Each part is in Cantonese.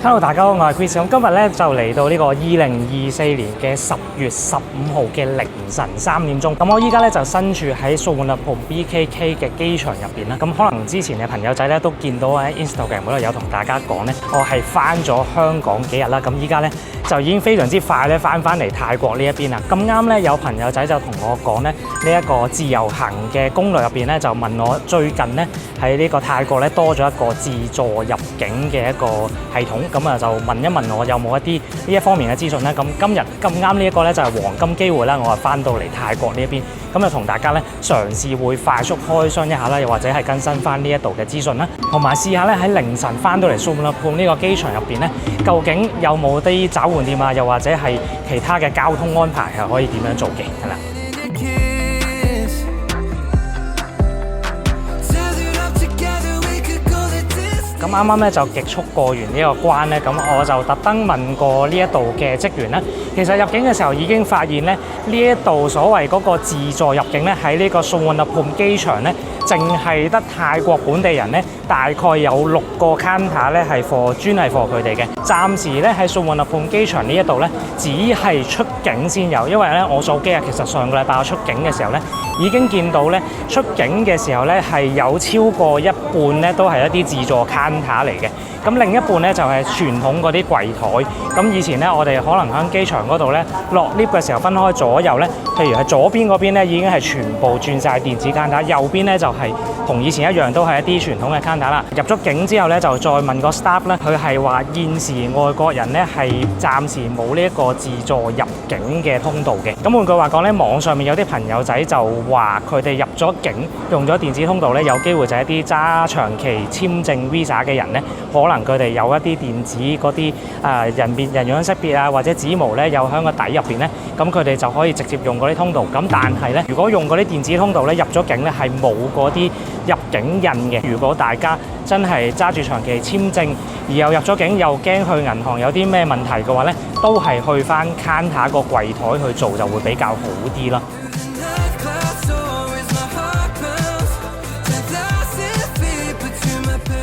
Hello， 大家好，我係 Chris。咁今日咧就嚟到呢個2024年嘅10月15號嘅凌晨3點鐘。咁我依家咧就身處喺素萬那普 BKK 嘅機場入邊啦。咁可能之前嘅朋友仔咧都見到喺 Instagram 嗰度有同大家講咧，我係翻咗香港幾日啦。咁依家咧就已經非常之快咧翻嚟泰國呢一邊啦。咁啱咧有朋友仔就同我講咧，呢一個自由行嘅攻略入邊咧就問我最近咧喺呢個泰國咧多咗一個自助入境嘅一個系統，咁啊就問一問我有冇一啲呢一方面嘅資訊咧。咁今日咁啱呢一個咧就係黃金機會啦，我係翻到嚟泰國呢一邊，咁就同大家咧嘗試會快速開箱一下啦，又或者係更新翻呢一度嘅資訊啦，同埋試下咧喺凌晨翻到嚟素萬那普呢個機場入邊咧，究竟有冇啲找換店啊，又或者係其他嘅交通安排係可以點樣做嘅，係啦。咁啱啱咧就極速過完呢個關咧，咁我就特登問過呢一度嘅職員咧，其實入境嘅時候已經發現咧，呢一度所謂嗰個自助入境咧，喺呢個素萬那普機場咧，淨係得泰國本地人咧，大概有6個 counter 咧係專係 for 佢哋嘅。暫時咧喺素萬那普機場呢一度咧，只係出境先有，因為咧我數機啊，其實上個禮拜我出境嘅時候咧，已經見到咧出境嘅時候咧係有超過一半咧都係一啲自助 counter 嚟嘅。咁另一半咧就係傳統嗰啲櫃台。咁以前咧我哋可能喺機場嗰度咧落 lift 嘅時候分開左右咧，譬如係左邊嗰邊咧已經係全部轉晒電子 counter， 右邊咧就係同以前一樣都係一啲傳統嘅 counter 啦。入咗境之後咧就再問個 staff 咧，佢係話現時外國人咧係暫時冇呢一個自助入境嘅通道嘅。咁換句話講咧，網上面有啲朋友仔就話佢哋入咗境用咗電子通道咧，有機會就係一啲揸長期簽證 visa 嘅人咧，可能佢哋有一啲電子嗰啲人樣識別啊，或者指模咧有喺個底入邊咧，咁佢哋就可以直接用嗰啲通道。咁但係咧，如果用嗰啲電子通道咧入咗境咧係冇嗰啲入境印嘅。如果大家真係揸住長期簽證而又入咗境又驚去銀行有啲咩問題嘅話咧，都係去翻 counter 個櫃台去做就會比較好啲啦。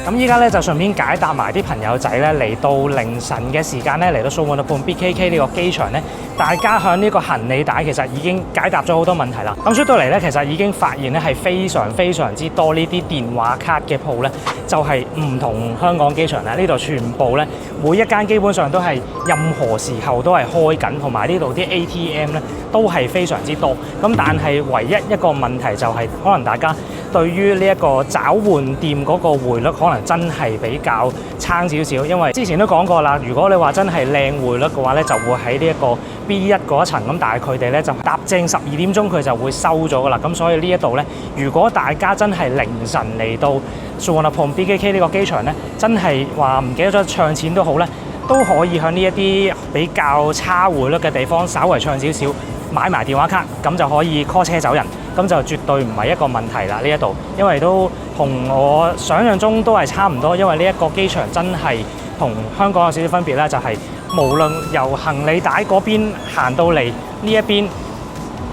咁依家咧就順便解答埋啲朋友仔咧，嚟到凌晨嘅時間咧嚟到素萬那普 BKK 呢個機場咧，大家響呢個行李帶其實已經解答咗好多問題啦。咁出到嚟咧，其實已經發現咧係非常之多呢啲電話卡嘅鋪咧，就係唔同香港機場啦。呢度全部咧每一間基本上都係任何時候都係開緊，同埋呢度啲 ATM 咧都係非常之多。咁但係唯一一個問題就係可能大家對於呢一個找換店嗰個匯率可能真係比較差少少，因為之前都講過啦，如果你話真係靚匯率嘅話咧，就會喺呢一個 B1 嗰一層，咁但係佢哋咧就搭正12點鐘佢就會收咗噶啦。咁所以呢一度咧，如果大家真係凌晨嚟到素萬那普 BKK 呢個機場咧，真係話唔記得咗唱錢都好咧，都可以向呢一啲比較差匯率嘅地方稍微唱少少，買埋電話卡，咁就可以 call 車走人，咁就絕對唔係一個問題啦。呢一度因為都同我想象中都係差唔多，因為呢一個機場真係同香港有少少分別啦，就係無論由行李帶嗰邊行到嚟呢一邊，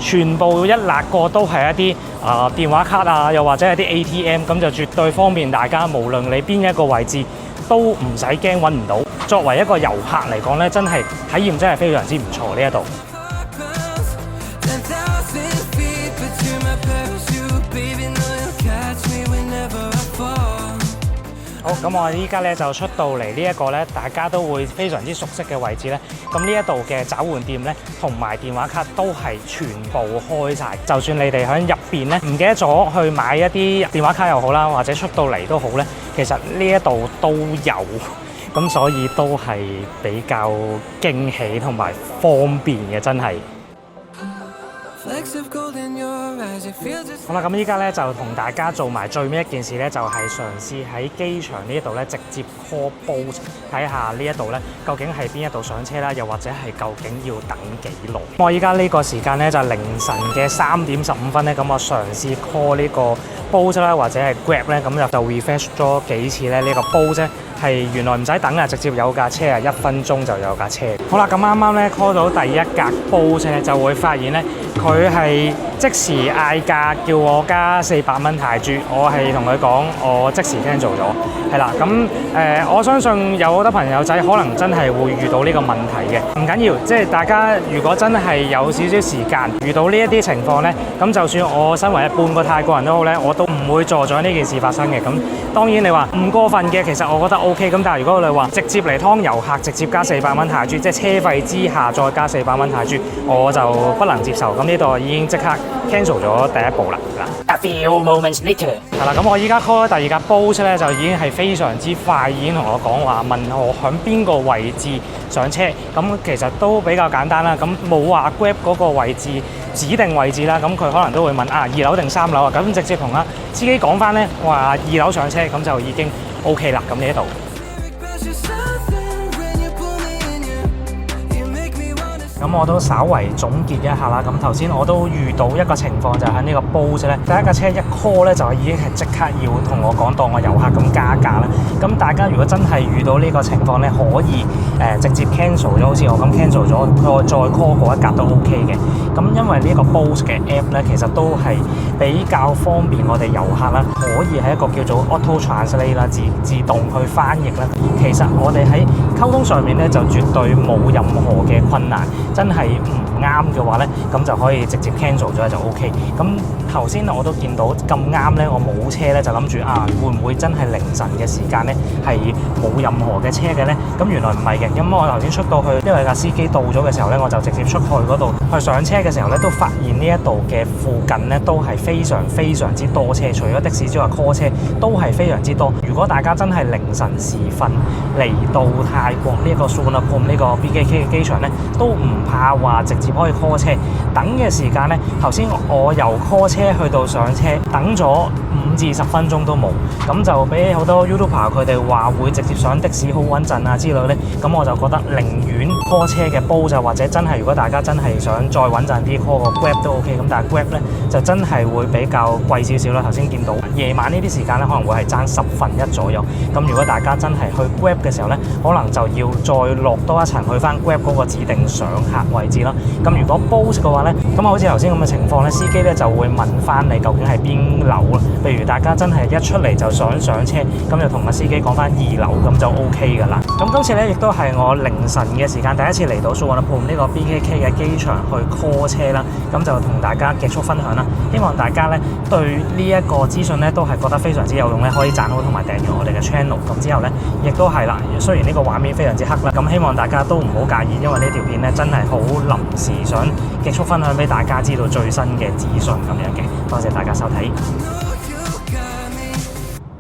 全部一辣過都係一啲電話卡啊，又或者係啲 ATM， 咁就絕對方便大家，無論你邊一個位置都唔使驚揾唔到。作為一個遊客嚟講咧，真係體驗真係非常之唔錯呢一度。好，咁我依家咧就出到嚟呢一個咧，大家都會非常之熟悉嘅位置咧。咁呢一度嘅找換店咧，同埋電話卡都係全部開晒。就算你哋喺入邊咧，唔記得咗去買一啲電話卡又好啦，或者出到嚟都好咧，其實呢一度都有。咁所以都係比較驚喜同埋方便嘅，真係。好啦，咁依家咧就同大家做埋最尾一件事咧，就係嘗試喺機場呢一度咧直接 call boat 睇下呢一度咧究竟係邊一度上車啦，又或者係究竟要等幾耐。我依家呢個時間咧就係凌晨嘅3點15分咧，咁我嘗試 call 呢個 boat 啦，或者係 Grab 咧，咁就 refresh 咗幾次咧，呢個 boat 啫係原來唔使等啊，直接有架車啊，1分鐘就有架車。好啦，咁啱啱咧 call 到第一架 boat 車，就會發現咧佢係即時嗌價叫我加400蚊泰銖，我係同佢講我即時 cancel 咗，係啦。咁我相信有好多朋友仔可能真係會遇到呢個問題嘅，唔緊要，即係大家如果真係有少少時間遇到呢一啲情況呢，咁就算我身為半個泰國人都好呢，我都唔會助長呢件事發生嘅。咁當然你話唔過分嘅，其實我覺得 OK。咁但係如果你話直接嚟劏遊客，直接加400蚊泰銖，即係車費之下再加400蚊泰銖，我就不能接受。咁呢度已經即刻 cancel 咗第一步啦。A few moments later， 係啦，咁我依家 call 第二架 Bolt 咧，就已經係非常之快，已經同我講話問我響邊個位置上車。咁其實都比較簡單啦，咁冇話 Grab 嗰個位置指定位置啦，咁佢可能都會問2樓定3樓啊，咁直接同司機講翻咧話2樓上車，咁就已經 OK 啦。咁呢一度。咁我都稍為總結一下啦。咁頭先我都遇到一個情況，就喺呢個 Bolt 咧，第一架車一 call 咧就已經係即刻要同我講當我遊客咁加價啦。咁大家如果真係遇到呢個情況咧，可以直接 cancel 咗，好似我咁 cancel 咗，再 call 嗰一格都 OK 嘅。咁因為呢個 Bolt 嘅 app 咧，其實都係比較方便我哋遊客啦，可以係一個叫做 auto translate 啦，自動去翻譯啦。其實我哋喺溝通上面咧就絕對冇任何嘅困難。真係唔啱嘅話呢，咁就可以直接 cancel 咗就 OK。咁頭先我都見到咁啱呢，我冇車呢，就諗住會唔會真係凌晨嘅時間呢係冇任何嘅車嘅呢？咁原來唔係嘅，因為我頭先出到去，因為架司機到咗嘅時候呢，我就直接出去嗰度去上車嘅時候呢，都發現呢一度嘅附近呢都係非常非常之多車，除咗的士之外 call 車都係非常之多。如果大家真係凌晨時分嚟到泰國呢一個素萬那普呢個 BKK 嘅機場呢，都唔怕話直接可以 call 車，等嘅時間呢，頭先我由 call 車去到上車，等咗5至10分鐘都冇，咁就俾好多 YouTuber 佢哋話會直接上的士好穩陣啊之類呢。咁我就覺得寧願 call 車嘅煲就或者真係如果大家真係想再穩陣啲 call 個 Grab 都 OK，咁但係 Grab 呢就真係會比較貴少少啦。頭先見到夜晚呢啲時間呢，可能會係爭1/10左右，咁如果大家真係去 Grab 嘅時候呢，可能就要再落多一層去翻 Grab 嗰個指定上客位置啦。咁如果 Bolt 嘅話呢，咁好似頭先咁嘅情況呢，司機呢就會問翻你究竟係邊樓啦。譬如大家真係一出嚟就想上車，咁就同個司機講翻2樓，咁就 OK 噶啦。咁今次呢，亦都係我凌晨嘅時間第一次嚟到素萬那普呢個 BKK 嘅機場去 call 車啦，咁就同大家極速分享啦。希望大家呢對呢一個資訊呢都係覺得非常之有用呢，可以讚好同埋訂閱我哋嘅 channel。咁之後呢，亦都係啦，雖然呢個畫面非常之黑啦，咁希望大家都唔好介意，因為呢條片呢真係好臨時，想極速分享俾大家知道最新嘅資訊咁樣嘅。多謝大家收睇。